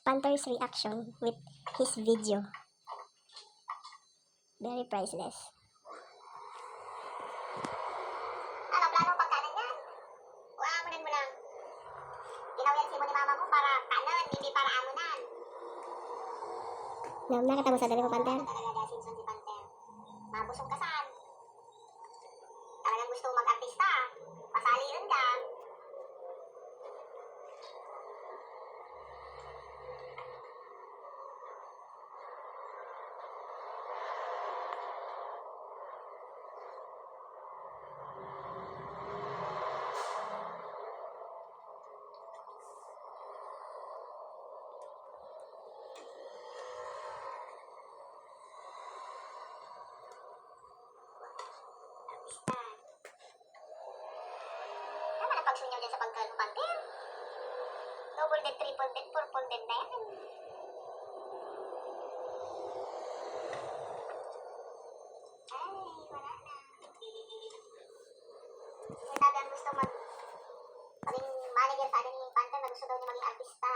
Panther's reaction with his video. Very priceless. Ano, plano mo pagkanan yan? Amunan mo lang. Ginawayan si mo ni mama mo para kanan, hindi para amunan. Nakita mo sa dali mo, Panther? Talaga Simpson si Panther. Mabusog ka saan? Talagang gusto mo mag-artista. Pasaliin ka. Ano na pagsunyaw dyan sa pagkain mo, Panther? Double dead, triple dead, purple dead na yan. Ay, wala na. Yung talagang gusto maging manager sa atin ni Panther na gusto daw niya maging artista.